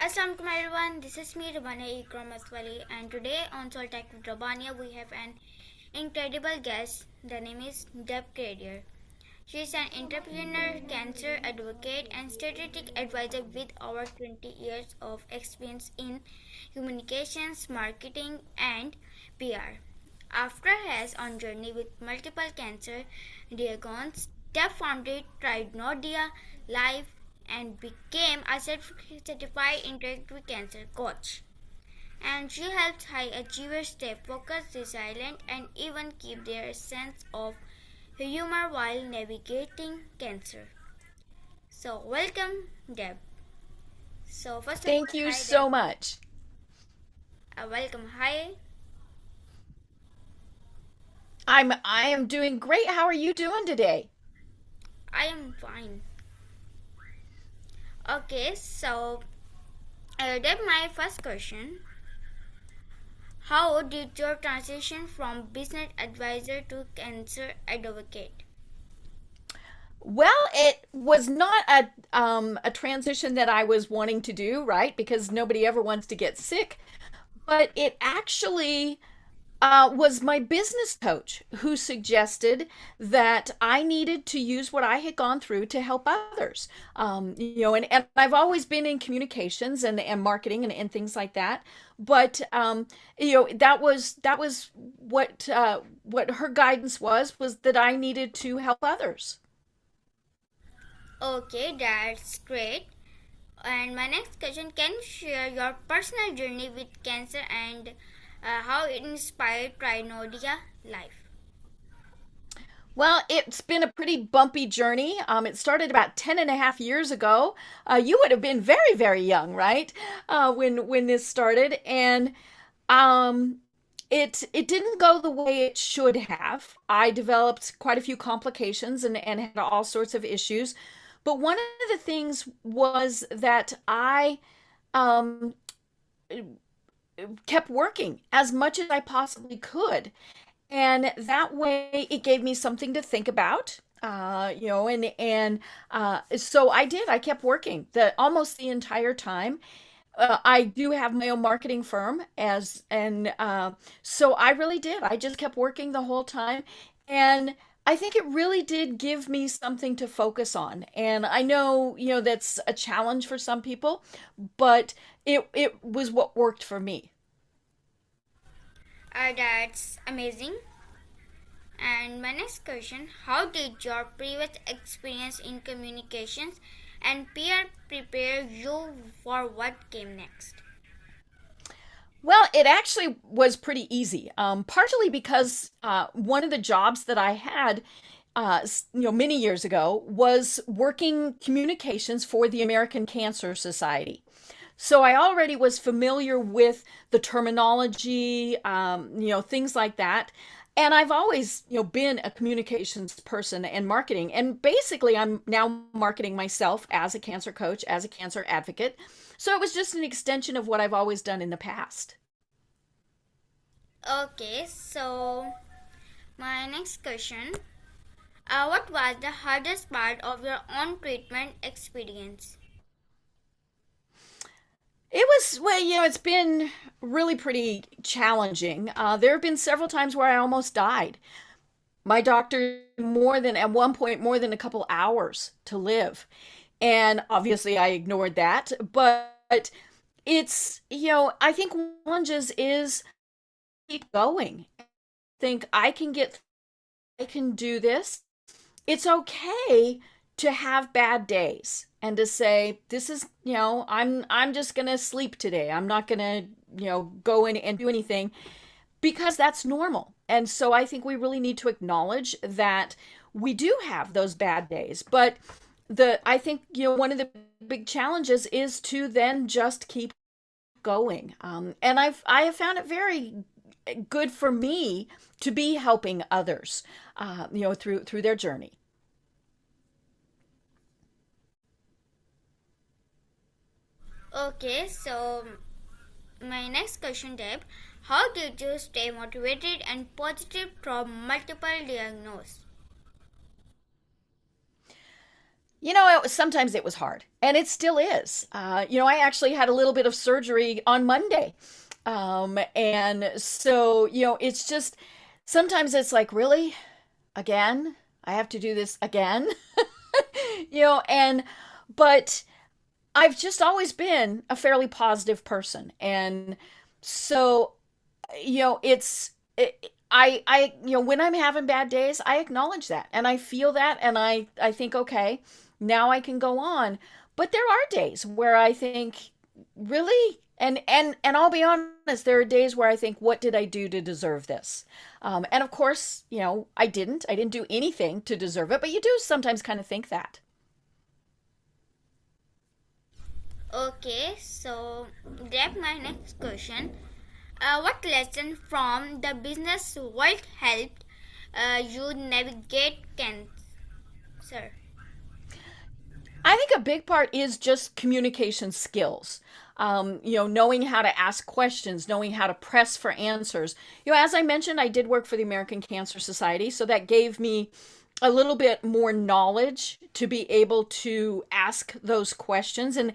Assalamu alaikum everyone, this is me Rubania E-commerceWali, and today on Soul Tech with Rubania we have an incredible guest. The name is Deb Krier. She is an entrepreneur, cancer advocate and strategic advisor with over 20 years of experience in communications, marketing and PR. After her own journey with multiple cancer diagnoses, Deb founded tryingnottodie.LIVE and became a certified integrative cancer coach. And she helps high achievers stay focused, resilient, and even keep their sense of humor while navigating cancer. So, welcome, Deb. So, first of all, Thank you hi, so Deb. much. Welcome. Hi. I am doing great. How are you doing today? I am fine. Okay, so, Deb, my first question. How did your transition from business advisor to cancer advocate? Well, it was not a transition that I was wanting to do, right? Because nobody ever wants to get sick, but it actually was my business coach who suggested that I needed to use what I had gone through to help others. And I've always been in communications and marketing and things like that. But that was what her guidance was that I needed to help others. Okay, that's great. And my next question, can you share your personal journey with cancer and how it inspired Trinodia Life? Well, it's been a pretty bumpy journey. It started about 10 and a half years ago. You would have been very, very young, right? When this started. And um, it didn't go the way it should have. I developed quite a few complications and had all sorts of issues. But one of the things was that I um, kept working as much as I possibly could. And that way it gave me something to think about. So I did. I kept working the almost the entire time. I do have my own marketing firm as and so I really did. I just kept working the whole time, and I think it really did give me something to focus on. And I know, that's a challenge for some people, but it was what worked for me. That's amazing. And my next question, how did your previous experience in communications and PR prepare you for what came next? Well, it actually was pretty easy, partially because one of the jobs that I had, many years ago, was working communications for the American Cancer Society. So I already was familiar with the terminology, things like that. And I've always, been a communications person and marketing. And basically, I'm now marketing myself as a cancer coach, as a cancer advocate. So it was just an extension of what I've always done in the past. Okay, so my next question, what was the hardest part of your own treatment experience? It's been really pretty challenging. There have been several times where I almost died. My doctor, at one point, more than a couple hours to live. And obviously I ignored that. But I think challenges is keep going. Think I can do this. It's okay to have bad days and to say this is, I'm just going to sleep today. I'm not going to, go in and do anything because that's normal. And so I think we really need to acknowledge that we do have those bad days. But I think, one of the big challenges is to then just keep going. And I have found it very good for me to be helping others, through their journey. Okay, so my next question, Deb, how did you stay motivated and positive from multiple diagnoses? Sometimes it was hard, and it still is. I actually had a little bit of surgery on Monday. And so, it's just sometimes it's like, really? Again? I have to do this again? And but I've just always been a fairly positive person. And so, when I'm having bad days, I acknowledge that and I feel that and I think, okay, now I can go on. But there are days where I think, really? And I'll be honest, there are days where I think, what did I do to deserve this? And of course, I didn't do anything to deserve it, but you do sometimes kind of think that. Okay, so Deb, my next question. What lesson from the business world helped you navigate cancer? I think a big part is just communication skills. Knowing how to ask questions, knowing how to press for answers. As I mentioned, I did work for the American Cancer Society, so that gave me a little bit more knowledge to be able to ask those questions. And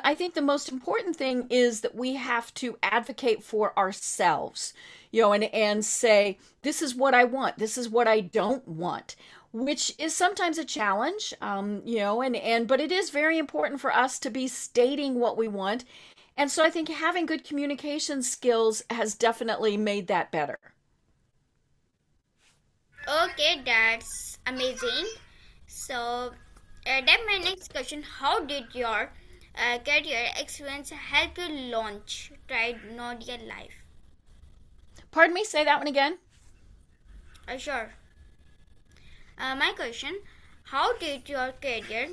I think the most important thing is that we have to advocate for ourselves, and say, this is what I want, this is what I don't want, which is sometimes a challenge, but it is very important for us to be stating what we want. And so I think having good communication skills has definitely made that better. Okay, that's amazing. So, Deb, my next question. How did your career experience help you launch tryingnottodie.LIVE? Pardon me, say that one again. Sure. My question. How did your career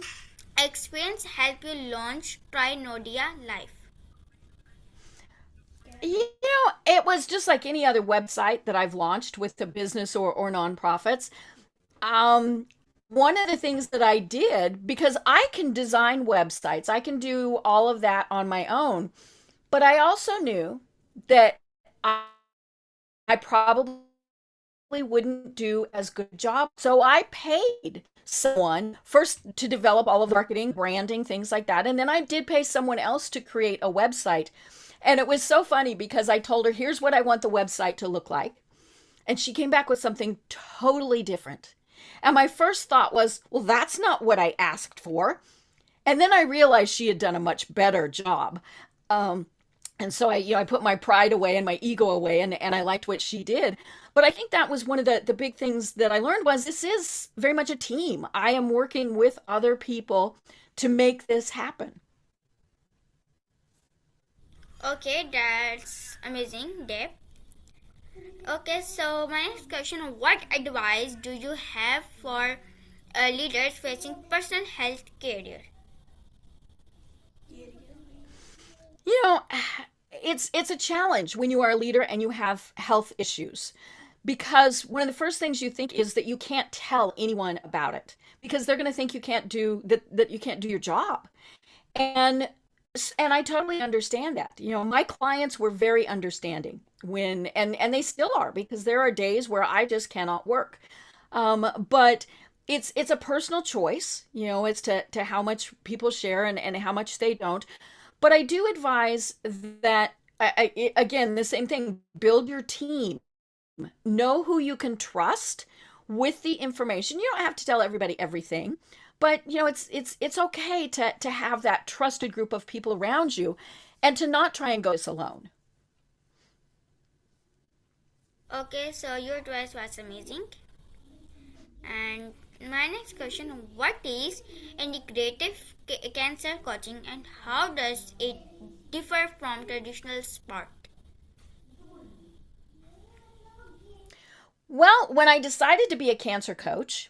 experience help you launch tryingnottodie.LIVE? It was just like any other website that I've launched with the business or nonprofits. One of the things that I did, because I can design websites, I can do all of that on my own, but I also knew that I probably wouldn't do as good a job. So I paid someone first to develop all of the marketing, branding, things like that. And then I did pay someone else to create a website. And it was so funny because I told her, here's what I want the website to look like. And she came back with something totally different. And my first thought was, well, that's not what I asked for. And then I realized she had done a much better job. And so I put my pride away and my ego away, and I liked what she did. But I think that was one of the big things that I learned was this is very much a team. I am working with other people to make this happen. Okay, that's amazing, Deb. Okay, so my next question, what advice do you have for leaders facing personal health career? You know, it's a challenge when you are a leader and you have health issues because one of the first things you think is that you can't tell anyone about it because they're going to think you can't do that you can't do your job. And and I totally understand that. My clients were very understanding when and they still are because there are days where I just cannot work. But it's a personal choice, as to how much people share and how much they don't. But I do advise that, again, the same thing, build your team. Know who you can trust with the information. You don't have to tell everybody everything, but it's okay to have that trusted group of people around you and to not try and go this alone. Okay, so your advice was amazing. And my next question, what is integrative cancer coaching and how does it differ from traditional sport? Well, when I decided to be a cancer coach,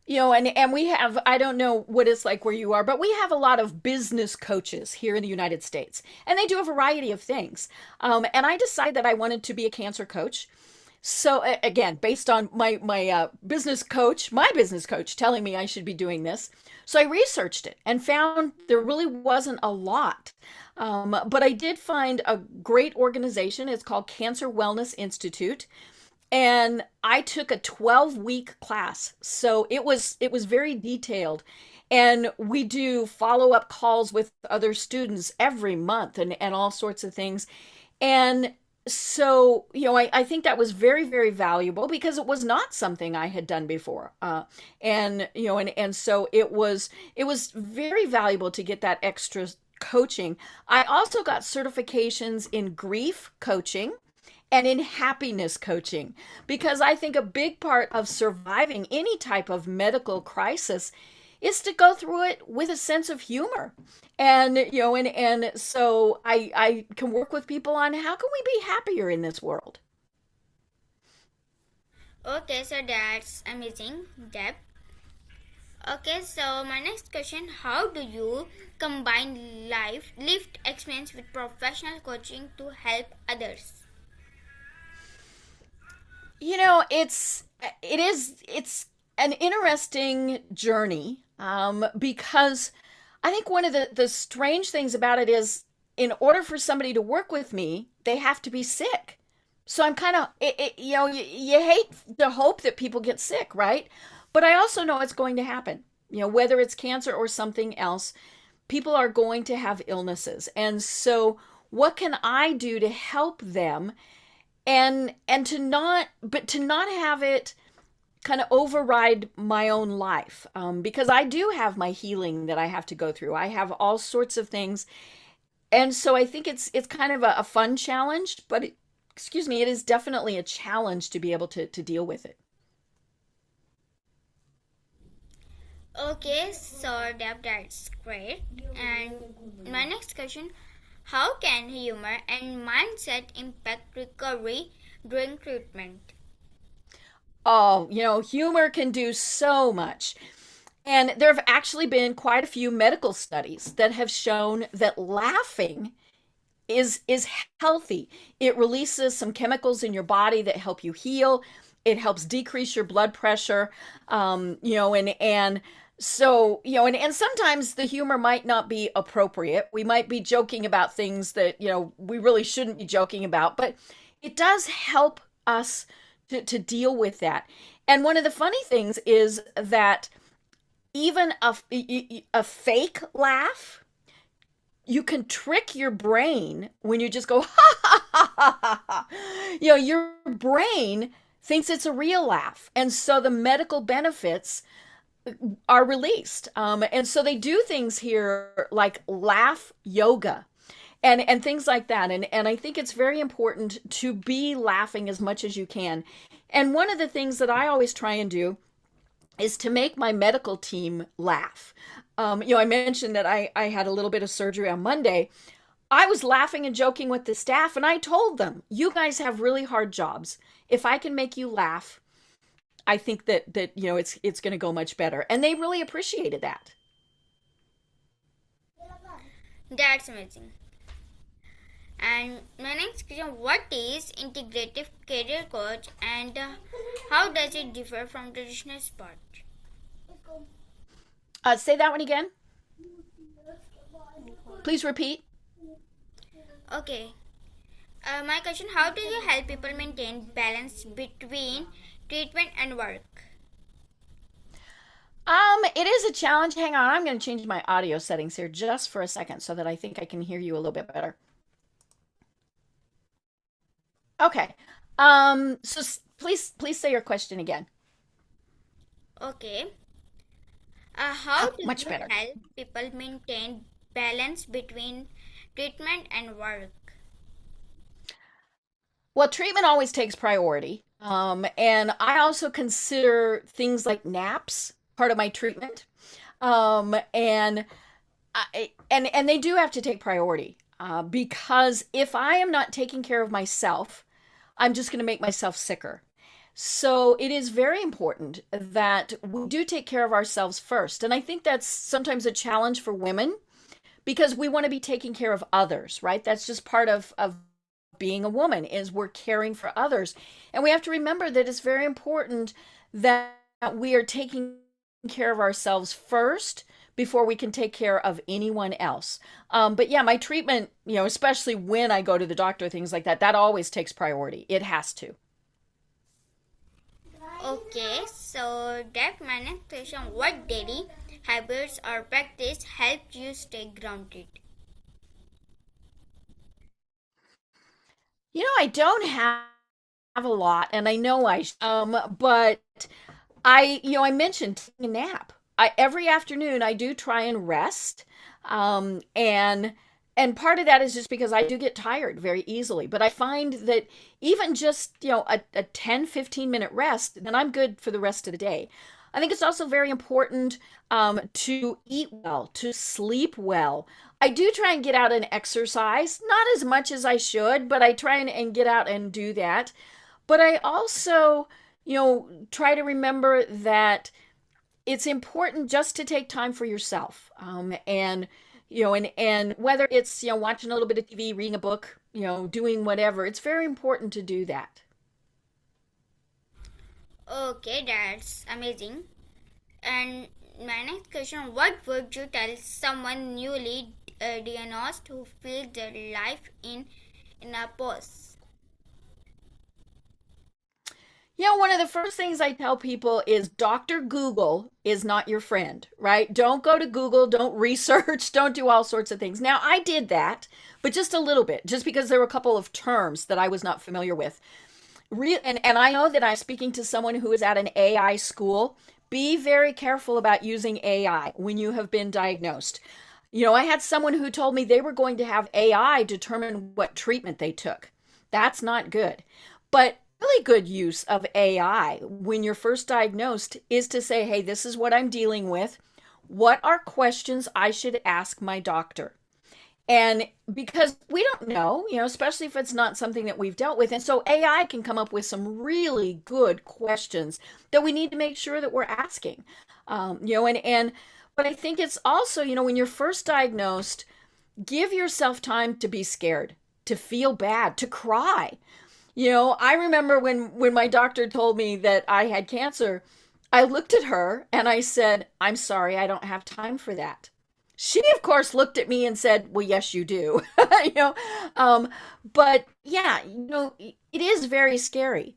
and we have, I don't know what it's like where you are, but we have a lot of business coaches here in the United States, and they do a variety of things. And I decided that I wanted to be a cancer coach. So again, based on my business coach, telling me I should be doing this. So I researched it and found there really wasn't a lot. But I did find a great organization. It's called Cancer Wellness Institute. And I took a 12-week class. So it was very detailed. And we do follow-up calls with other students every month and all sorts of things. And so, I think that was very, very valuable because it was not something I had done before. And so it was very valuable to get that extra coaching. I also got certifications in grief coaching and in happiness coaching because I think a big part of surviving any type of medical crisis is to go through it with a sense of humor. And so I can work with people on how can we be happier in this world. Okay, so that's amazing, Deb. Okay, so my next question, how do you combine lived experience with professional coaching to help others? It's an interesting journey because I think one of the strange things about it is in order for somebody to work with me, they have to be sick. So I'm kind of, you hate to hope that people get sick, right? But I also know it's going to happen. Whether it's cancer or something else, people are going to have illnesses. And so what can I do to help them and to not have it kind of override my own life because I do have my healing that I have to go through. I have all sorts of things. And so I think it's kind of a fun challenge, but excuse me, it is definitely a challenge to be able to deal with it. Okay, so Deb, that's great. And my next question, how can humor and mindset impact recovery during treatment? Oh, humor can do so much. And there have actually been quite a few medical studies that have shown that laughing is healthy. It releases some chemicals in your body that help you heal. It helps decrease your blood pressure. And so, and sometimes the humor might not be appropriate. We might be joking about things that, we really shouldn't be joking about, but it does help us to deal with that. And one of the funny things is that even a fake laugh, you can trick your brain when you just go, ha ha ha ha ha. Your brain thinks it's a real laugh. And so the medical benefits are released. And so they do things here like laugh yoga and things like that. And I think it's very important to be laughing as much as you can. And one of the things that I always try and do is to make my medical team laugh. I mentioned that I had a little bit of surgery on Monday. I was laughing and joking with the staff, and I told them, you guys have really hard jobs. If I can make you laugh, I think that it's going to go much better. And they really appreciated that. That's amazing. And my next question, what is integrative career coach and how does it differ from traditional sport? Say that one again. Please repeat. Okay. My question, how do you help people maintain balance between treatment and work? It is a challenge. Hang on, I'm going to change my audio settings here just for a second so that I think I can hear you a little bit better. Okay. So please say your question again. Okay. How do Much you better. help people maintain balance between treatment and work? Well, treatment always takes priority. And I also consider things like naps part of my treatment. And they do have to take priority. Because if I am not taking care of myself, I'm just going to make myself sicker. So it is very important that we do take care of ourselves first. And I think that's sometimes a challenge for women because we want to be taking care of others, right? That's just part of being a woman is we're caring for others. And we have to remember that it's very important that we are taking care of ourselves first before we can take care of anyone else. But yeah, my treatment, especially when I go to the doctor, things like that, that always takes priority. It has to. Okay, so that my next question: what daily habits or practice helped you stay grounded? I don't have a lot, and I know but I mentioned taking a nap. Every afternoon I do try and rest, and part of that is just because I do get tired very easily. But I find that even just a 10-15 minute rest, then I'm good for the rest of the day. I think it's also very important to eat well, to sleep well. I do try and get out and exercise, not as much as I should, but I try and get out and do that. But I also, try to remember that it's important just to take time for yourself. And whether it's, watching a little bit of TV, reading a book, doing whatever, it's very important to do that. Okay, that's amazing. And my next question: what would you tell someone newly diagnosed who feels their life in a pause? One of the first things I tell people is Dr. Google is not your friend, right? Don't go to Google, don't research, don't do all sorts of things. Now, I did that, but just a little bit, just because there were a couple of terms that I was not familiar with. And I know that I'm speaking to someone who is at an AI school. Be very careful about using AI when you have been diagnosed. I had someone who told me they were going to have AI determine what treatment they took. That's not good. But really good use of AI when you're first diagnosed is to say, hey, this is what I'm dealing with. What are questions I should ask my doctor? And because we don't know, especially if it's not something that we've dealt with. And so AI can come up with some really good questions that we need to make sure that we're asking. But I think it's also, when you're first diagnosed, give yourself time to be scared, to feel bad, to cry. I remember when my doctor told me that I had cancer, I looked at her and I said, I'm sorry, I don't have time for that. She, of course, looked at me and said, well, yes, you do. you know, but yeah, it is very scary.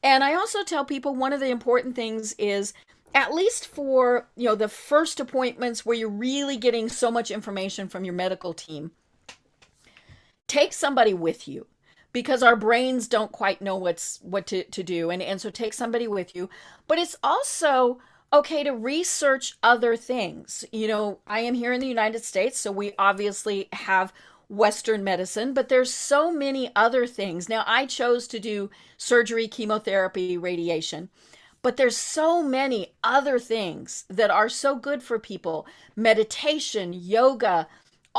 And I also tell people one of the important things is at least for, the first appointments where you're really getting so much information from your medical team, take somebody with you because our brains don't quite know what to do. And so take somebody with you. But it's also okay to research other things. I am here in the United States, so we obviously have Western medicine, but there's so many other things. Now, I chose to do surgery, chemotherapy, radiation, but there's so many other things that are so good for people. Meditation, yoga,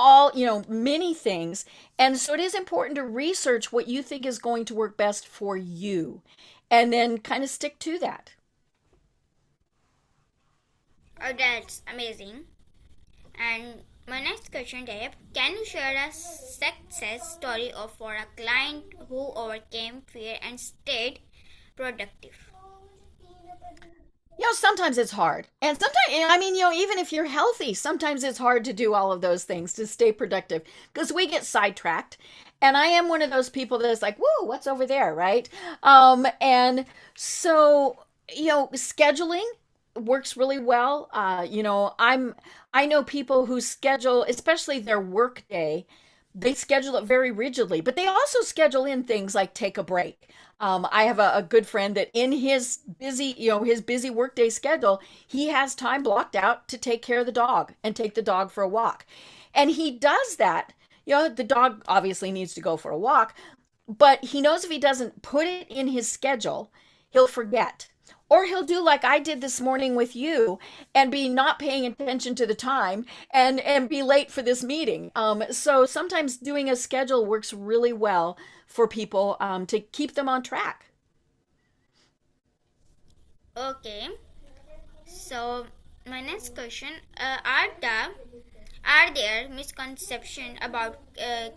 all, many things. And so it is important to research what you think is going to work best for you and then kind of stick to that. Oh, that's amazing. And my next question, Deb, can you share a success story of for a client who overcame fear and stayed productive? Sometimes it's hard. And sometimes, even if you're healthy, sometimes it's hard to do all of those things to stay productive because we get sidetracked. And I am one of those people that is like, whoa, what's over there, right? And so, scheduling works really well. I know people who schedule, especially their work day, they schedule it very rigidly, but they also schedule in things like take a break. I have a good friend that in his busy workday schedule, he has time blocked out to take care of the dog and take the dog for a walk. And he does that. The dog obviously needs to go for a walk, but he knows if he doesn't put it in his schedule, he'll forget. Or he'll do like I did this morning with you and be not paying attention to the time and be late for this meeting. So sometimes doing a schedule works really well for people to keep them on track. Okay. So my next question: are there misconceptions about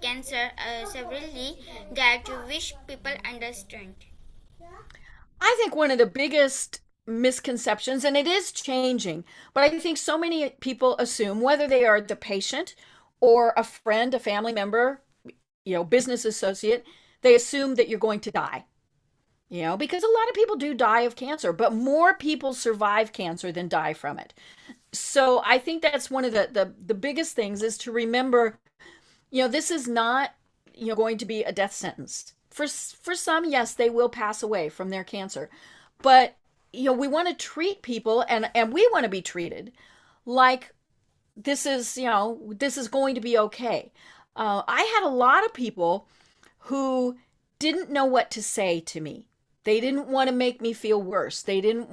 cancer severely that you wish people understand? I think one of the biggest misconceptions, and it is changing, but I think so many people assume, whether they are the patient or a friend, a family member, business associate, they assume that you're going to die. because a lot of people do die of cancer, but more people survive cancer than die from it. So I think that's one of the biggest things is to remember, this is not, going to be a death sentence. For some, yes, they will pass away from their cancer. But, we want to treat people and we want to be treated like this is, this is going to be okay. I had a lot of people who didn't know what to say to me. They didn't want to make me feel worse. They didn't,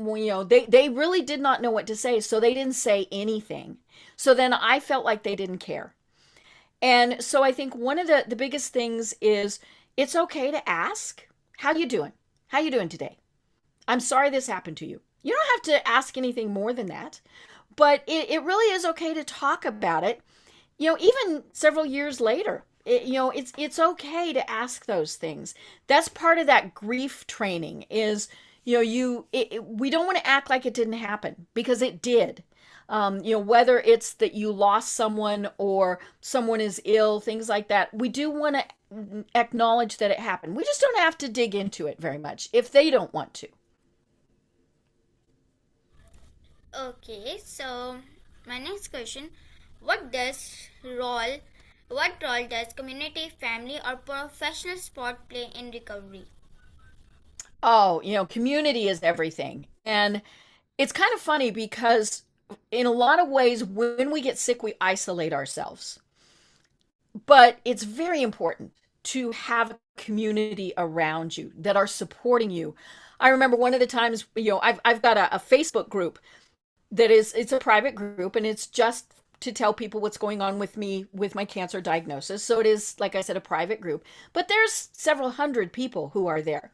they really did not know what to say. So they didn't say anything. So then I felt like they didn't care. And so I think one of the biggest things is it's okay to ask, how you doing? How you doing today? I'm sorry this happened to you. You don't have to ask anything more than that. But it really is okay to talk about it, even several years later. It's okay to ask those things. That's part of that grief training is, we don't want to act like it didn't happen because it did. Whether it's that you lost someone or someone is ill, things like that, we do want to acknowledge that it happened. We just don't have to dig into it very much if they don't want to. Okay, so my next question, what role does community, family, or professional support play in recovery? Oh, community is everything. And it's kind of funny because in a lot of ways, when we get sick, we isolate ourselves. But it's very important to have a community around you that are supporting you. I remember one of the times, I've got a Facebook group it's a private group, and it's just to tell people what's going on with me with my cancer diagnosis. So it is, like I said, a private group, but there's several hundred people who are there.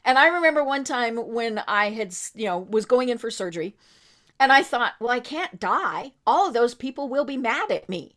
And I remember one time when I had, was going in for surgery, and I thought, well, I can't die. All of those people will be mad at me,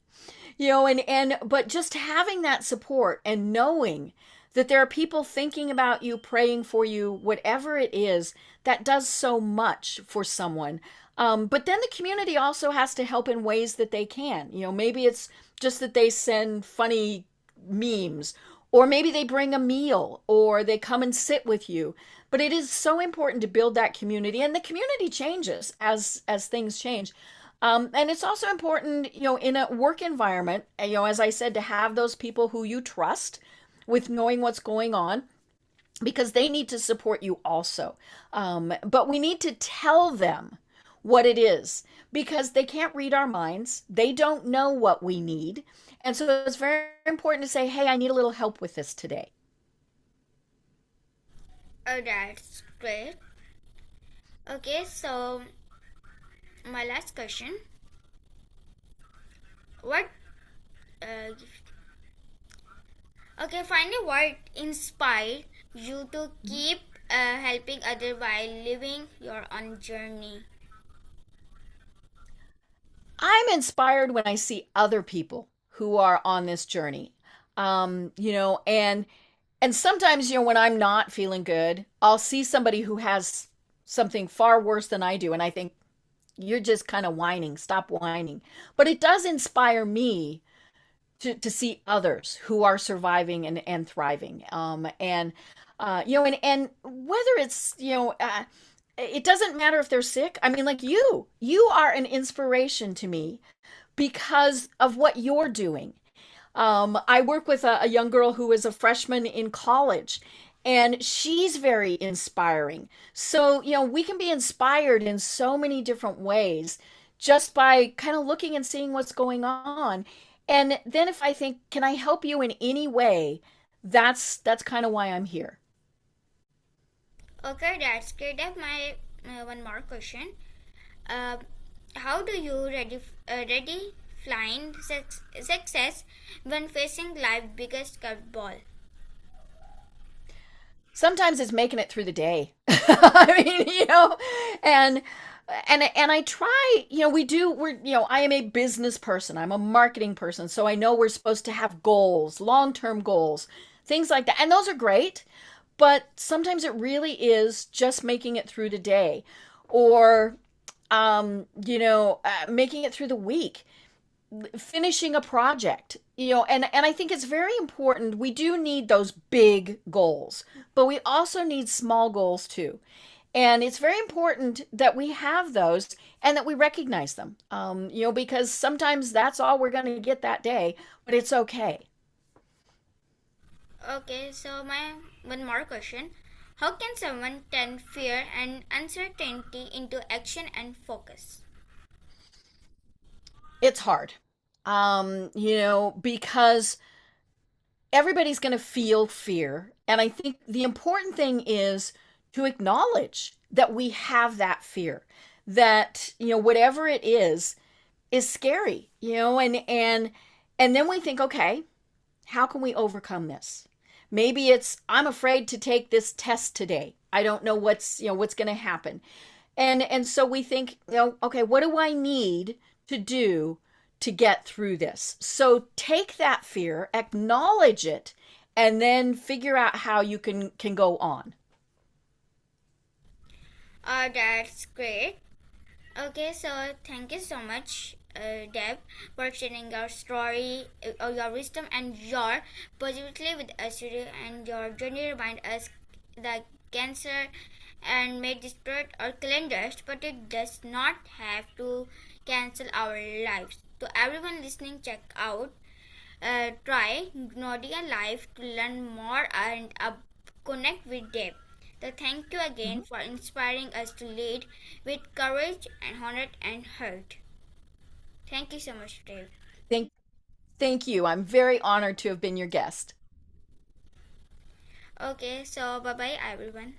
but just having that support and knowing that there are people thinking about you, praying for you, whatever it is, that does so much for someone. But then the community also has to help in ways that they can. Maybe it's just that they send funny memes, or maybe they bring a meal, or they come and sit with you. But it is so important to build that community, and the community changes as things change. And it's also important, in a work environment, as I said, to have those people who you trust with knowing what's going on, because they need to support you also. But we need to tell them what it is, because they can't read our minds. They don't know what we need. And so it's very important to say, hey, I need a little help with this today. Oh, that's great. Okay, so my last question. Finally, what inspired you to keep helping others while living your own journey? I'm inspired when I see other people who are on this journey. And sometimes, when I'm not feeling good, I'll see somebody who has something far worse than I do, and I think, you're just kind of whining. Stop whining. But it does inspire me to see others who are surviving and thriving. And whether it's, it doesn't matter if they're sick. I mean, like you are an inspiration to me because of what you're doing. I work with a young girl who is a freshman in college, and she's very inspiring. So, we can be inspired in so many different ways just by kind of looking and seeing what's going on. And then if I think, can I help you in any way? That's kind of why I'm here. Okay, that's great. I have my one more question. How do you ready flying success when facing life's biggest curveball? Sometimes it's making it through the day. I mean, and I try, I am a business person. I'm a marketing person. So I know we're supposed to have goals, long-term goals, things like that. And those are great. But sometimes it really is just making it through the day, or, making it through the week, finishing a project. And I think it's very important. We do need those big goals, but we also need small goals too. And it's very important that we have those and that we recognize them, because sometimes that's all we're going to get that day, but it's okay. Okay, so my one more question. How can someone turn fear and uncertainty into action and focus? It's hard, because everybody's going to feel fear. And I think the important thing is to acknowledge that we have that fear, that, whatever it is scary, and then we think, okay, how can we overcome this? Maybe it's, I'm afraid to take this test today. I don't know what's going to happen. And so we think, okay, what do I need to do to get through this? So take that fear, acknowledge it, and then figure out how you can go on. That's great. Okay, so thank you so much, Deb, for sharing your story, your wisdom, and your positivity with us today. And your journey remind us that cancer and may distort our calendars, but it does not have to cancel our lives. To everyone listening, check out Try Live to learn more and connect with Deb. So thank you again for inspiring us to lead with courage and honor and heart. Thank you so much, Dave. Thank thank you. I'm very honored to have been your guest. Okay, so bye bye everyone.